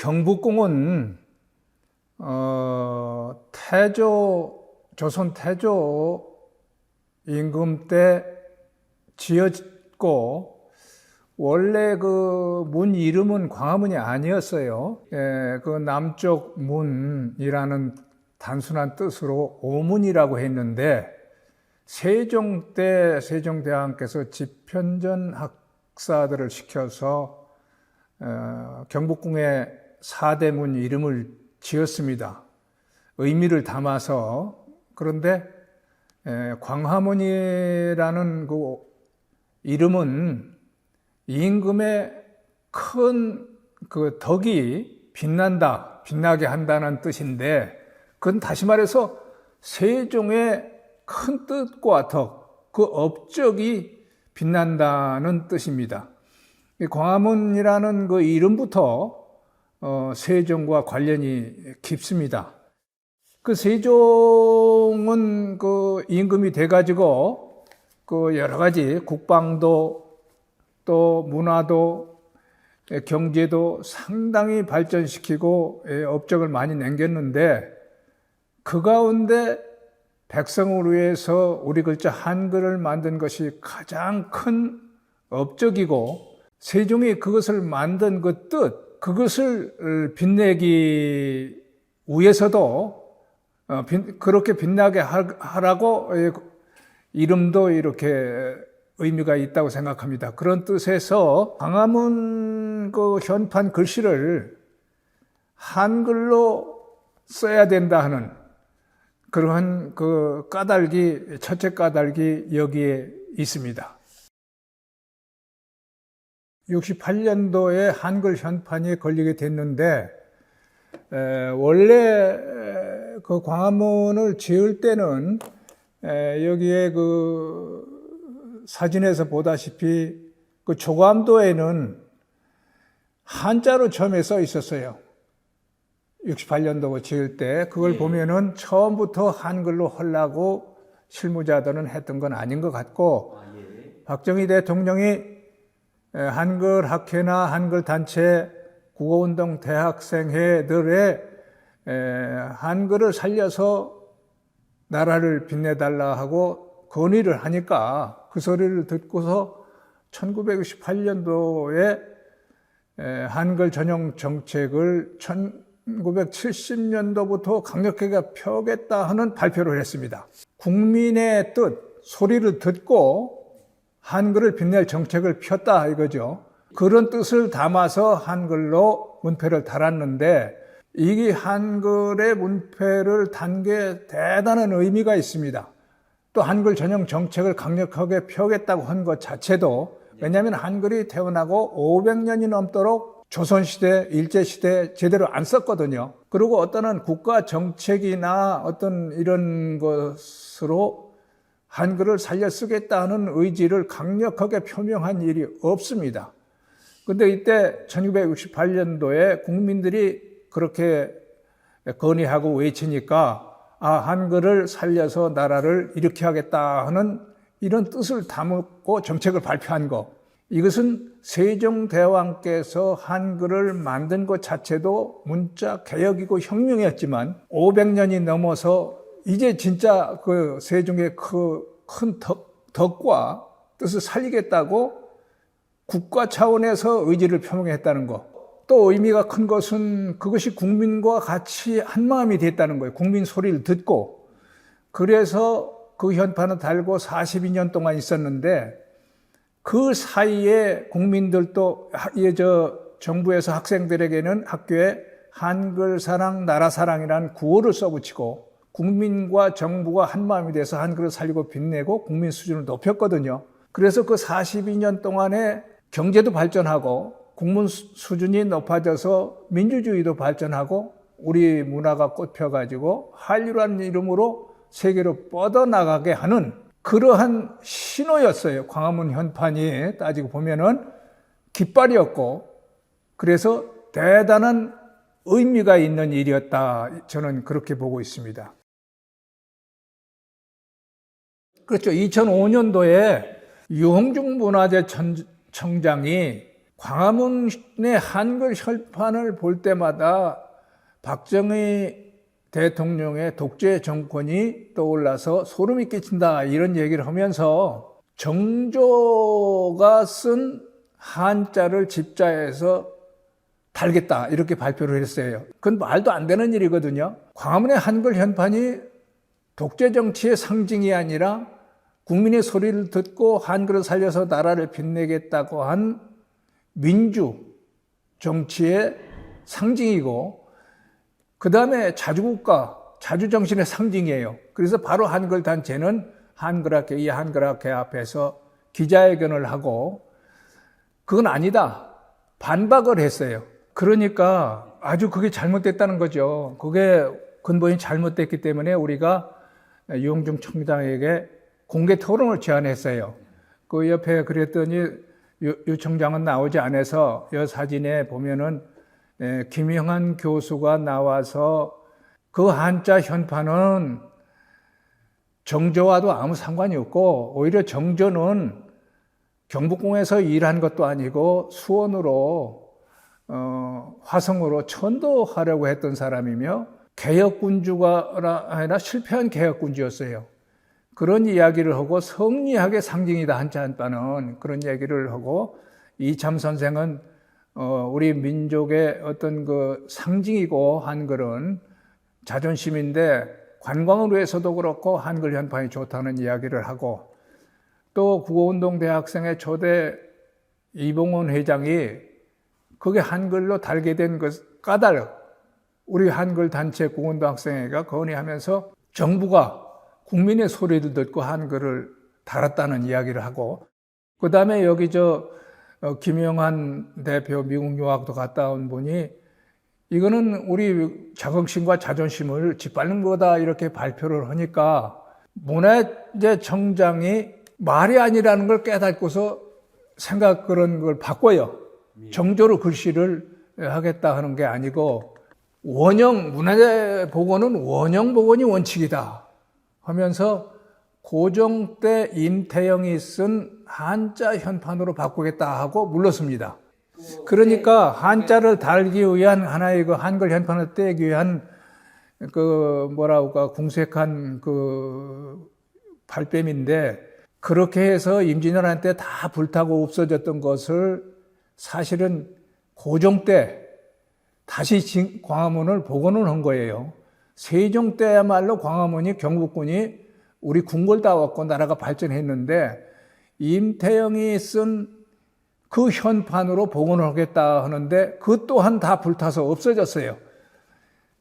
경복궁은 조선 태조 임금 때 지어졌고, 원래 그 문 이름은 광화문이 아니었어요. 그 남쪽 문이라는 단순한 뜻으로 오문이라고 했는데, 세종 때 세종대왕께서 집현전 학사들을 시켜서 경복궁에 4대 문 이름을 지었습니다. 의미를 담아서. 그런데 광화문이라는 그 이름은 임금의 큰 그 덕이 빛난다, 빛나게 한다는 뜻인데, 그건 다시 말해서 세종의 큰 뜻과 덕, 그 업적이 빛난다는 뜻입니다. 광화문이라는 그 이름부터 세종과 관련이 깊습니다. 그 세종은 그 임금이 돼가지고 그 여러 가지 국방도 또 문화도 경제도 상당히 발전시키고 업적을 많이 남겼는데, 그 가운데 백성을 위해서 우리 글자 한글을 만든 것이 가장 큰 업적이고, 세종이 그것을 만든 그 뜻, 그것을 빛내기 위해서도 그렇게 빛나게 하라고 이름도 이렇게 의미가 있다고 생각합니다. 그런 뜻에서 광화문 그 현판 글씨를 한글로 써야 된다 하는 그러한 그 까닭이, 첫째 까닭이 여기에 있습니다. 68년도에 한글 현판이 걸리게 됐는데, 원래 그 광화문을 지을 때는 여기에 그 사진에서 보다시피 그 조감도에는 한자로 처음에 써 있었어요. 68년도 지을 때 그걸 보면은 처음부터 한글로 하려고 실무자들은 했던 건 아닌 것 같고, 박정희 대통령이 한글 학회나 한글 단체, 국어운동 대학생회들의 한글을 살려서 나라를 빛내달라 하고 건의를 하니까 그 소리를 듣고서 1968년도에 한글 전용 정책을 1970년도부터 강력하게 펴겠다 하는 발표를 했습니다. 국민의 뜻, 소리를 듣고 한글을 빛낼 정책을 폈다 이거죠. 그런 뜻을 담아서 한글로 문패를 달았는데, 이 한글의 문패를 단 게 대단한 의미가 있습니다. 또 한글 전용 정책을 강력하게 펴겠다고 한 것 자체도, 왜냐하면 한글이 태어나고 500년이 넘도록 조선시대, 일제시대 제대로 안 썼거든요. 그리고 어떤 국가 정책이나 어떤 이런 것으로 한글을 살려 쓰겠다는 의지를 강력하게 표명한 일이 없습니다. 근데 이때 1968년도에 국민들이 그렇게 건의하고 외치니까, 한글을 살려서 나라를 이렇게 하겠다 하는 이런 뜻을 담고 정책을 발표한 거. 이것은 세종대왕께서 한글을 만든 것 자체도 문자 개혁이고 혁명이었지만, 500년이 넘어서 이제 진짜 그 세종의 그 큰 덕과 뜻을 살리겠다고 국가 차원에서 의지를 표명했다는 거. 또 의미가 큰 것은 그것이 국민과 같이 한마음이 됐다는 거예요. 국민 소리를 듣고. 그래서 그 현판을 달고 42년 동안 있었는데, 그 사이에 국민들도 정부에서 학생들에게는 학교에 한글 사랑, 나라 사랑이라는 구호를 써붙이고, 국민과 정부가 한마음이 돼서 한글을 살리고 빛내고 국민 수준을 높였거든요. 그래서 그 42년 동안에 경제도 발전하고 국민 수준이 높아져서 민주주의도 발전하고 우리 문화가 꽃펴가지고 한류라는 이름으로 세계로 뻗어나가게 하는 그러한 신호였어요. 광화문 현판이 따지고 보면은 깃발이었고, 그래서 대단한 의미가 있는 일이었다. 저는 그렇게 보고 있습니다. 그렇죠. 2005년도에 유홍중 문화재청장이 광화문의 한글 혈판을 볼 때마다 박정희 대통령의 독재 정권이 떠올라서 소름이 끼친다 이런 얘기를 하면서 정조가 쓴 한자를 집자해서 달겠다 이렇게 발표를 했어요. 그건 말도 안 되는 일이거든요. 광화문의 한글 현판이 독재 정치의 상징이 아니라 국민의 소리를 듣고 한글을 살려서 나라를 빛내겠다고 한 민주 정치의 상징이고, 그 다음에 자주국가, 자주정신의 상징이에요. 그래서 바로 한글 단체는 한글학회, 이 한글학회 앞에서 기자회견을 하고, 그건 아니다, 반박을 했어요. 그러니까 아주 그게 잘못됐다는 거죠. 그게 근본이 잘못됐기 때문에 우리가 유영중 청장에게 공개 토론을 제안했어요. 그 옆에 그랬더니 유 청장은 나오지 않아서 이 사진에 보면은 김영한 교수가 나와서 그 한자 현판은 정조와도 아무 상관이 없고, 오히려 정조는 경복궁에서 일한 것도 아니고 수원으로 화성으로 천도하려고 했던 사람이며 개혁군주가 아니라 실패한 개혁군주였어요. 그런 이야기를 하고 성리학의 상징이다 한자 한자는, 그런 얘기를 하고, 이참 선생은 우리 민족의 어떤 그 상징이고 한글은 자존심인데 관광을 위해서도 그렇고 한글 현판이 좋다는 이야기를 하고, 또 국어운동 대학생의 초대 이봉원 회장이 그게 한글로 달게 된 그 까닭, 우리 한글 단체 국어운동 학생회가 건의하면서 정부가 국민의 소리를 듣고 한글을 달았다는 이야기를 하고, 그 다음에 여기 김영한 대표 미국 유학도 갔다 온 분이 이거는 우리 자긍심과 자존심을 짓밟는 거다 이렇게 발표를 하니까 문화재청장이 말이 아니라는 걸 깨닫고서 그런 걸 바꿔요. 정조로 글씨를 하겠다 하는 게 아니고 문화재 복원은 원형 복원이 원칙이다 하면서 고종 때 임태영이 쓴 한자 현판으로 바꾸겠다 하고 물렀습니다. 그러니까 한자를 달기 위한 하나의 그 한글 현판을 떼기 위한 궁색한 발뺌인데, 그렇게 해서 임진왜란 때 다 불타고 없어졌던 것을 사실은 고종 때 다시 광화문을 복원을 한 거예요. 세종 때야말로 광화문이 경복궁이 우리 궁궐 다 왔고 나라가 발전했는데, 임태영이 쓴 그 현판으로 복원을 하겠다 하는데 그 또한 다 불타서 없어졌어요.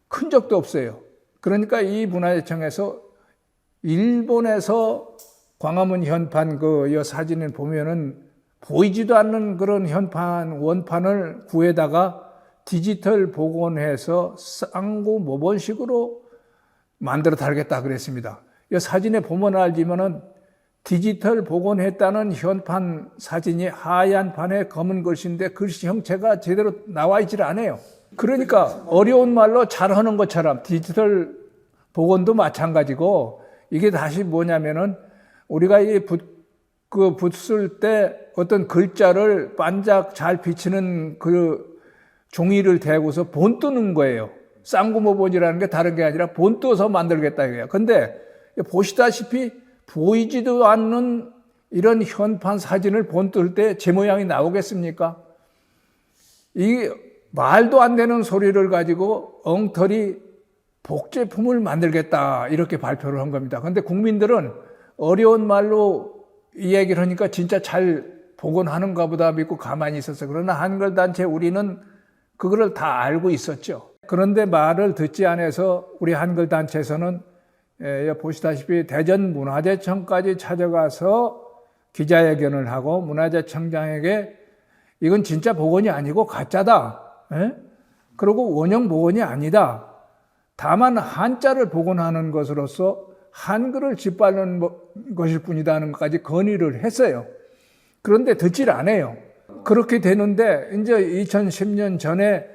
큰 적도 없어요. 그러니까 이 문화재청에서 일본에서 광화문 현판 이 사진을 보면은 보이지도 않는 그런 원판을 구해다가 디지털 복원해서 쌍구 모본식으로 만들어 달겠다 그랬습니다. 이 사진에 보면 알지만은 디지털 복원했다는 현판 사진이 하얀 판에 검은 글씨인데 글씨 형체가 제대로 나와 있질 않아요. 그러니까 어려운 말로 잘하는 것처럼 디지털 복원도 마찬가지고, 이게 다시 뭐냐면은 우리가 붓 쓸 때 어떤 글자를 반짝 잘 비치는 그 종이를 대고서 본 뜨는 거예요. 쌍구모본이라는 게 다른 게 아니라 본 떠서 만들겠다 이거예요. 근데 보시다시피 보이지도 않는 이런 현판 사진을 본 뜰 때 제 모양이 나오겠습니까? 이 말도 안 되는 소리를 가지고 엉터리 복제품을 만들겠다 이렇게 발표를 한 겁니다. 그런데 국민들은 어려운 말로 이 얘기를 하니까 진짜 잘 복원하는가 보다 믿고 가만히 있었어요. 그러나 한글 단체 우리는 그거를 다 알고 있었죠. 그런데 말을 듣지 않아서 우리 한글 단체에서는 보시다시피 대전문화재청까지 찾아가서 기자회견을 하고 문화재청장에게 이건 진짜 복원이 아니고 가짜다. 그리고 원형 복원이 아니다. 다만 한자를 복원하는 것으로서 한글을 짓밟는 것일 뿐이다 하는 것까지 건의를 했어요. 그런데 듣질 않아요. 그렇게 되는데 이제 2010년 전에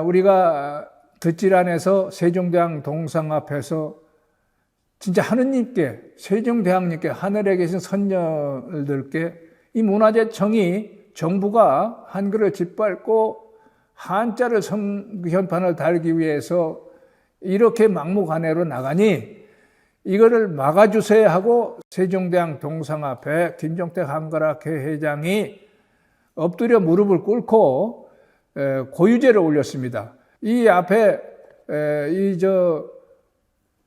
우리가 듣질 않아서 세종대왕 동상 앞에서 진짜 하느님께, 세종대왕님께, 하늘에 계신 선녀들께 이 문화재청이 정부가 한글을 짓밟고 한자를 현판을 달기 위해서 이렇게 막무가내로 나가니 이거를 막아주세요 하고 세종대왕 동상 앞에 김종택 한글학회 회장이 엎드려 무릎을 꿇고 고유제를 올렸습니다. 이 앞에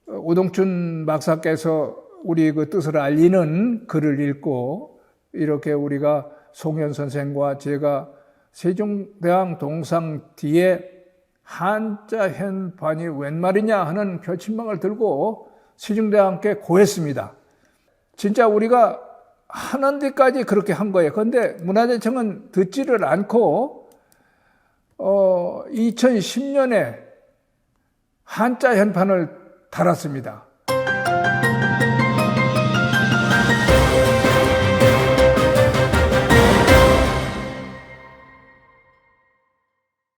오동춘 박사께서 우리 그 뜻을 알리는 글을 읽고 이렇게 우리가 송현 선생과 제가 세종대왕 동상 뒤에 한자 현판이 웬 말이냐 하는 표친망을 들고 세종대왕께 고했습니다. 진짜 우리가 하는 데까지 그렇게 한 거예요. 그런데 문화재청은 듣지를 않고 2010년에 한자 현판을 달았습니다.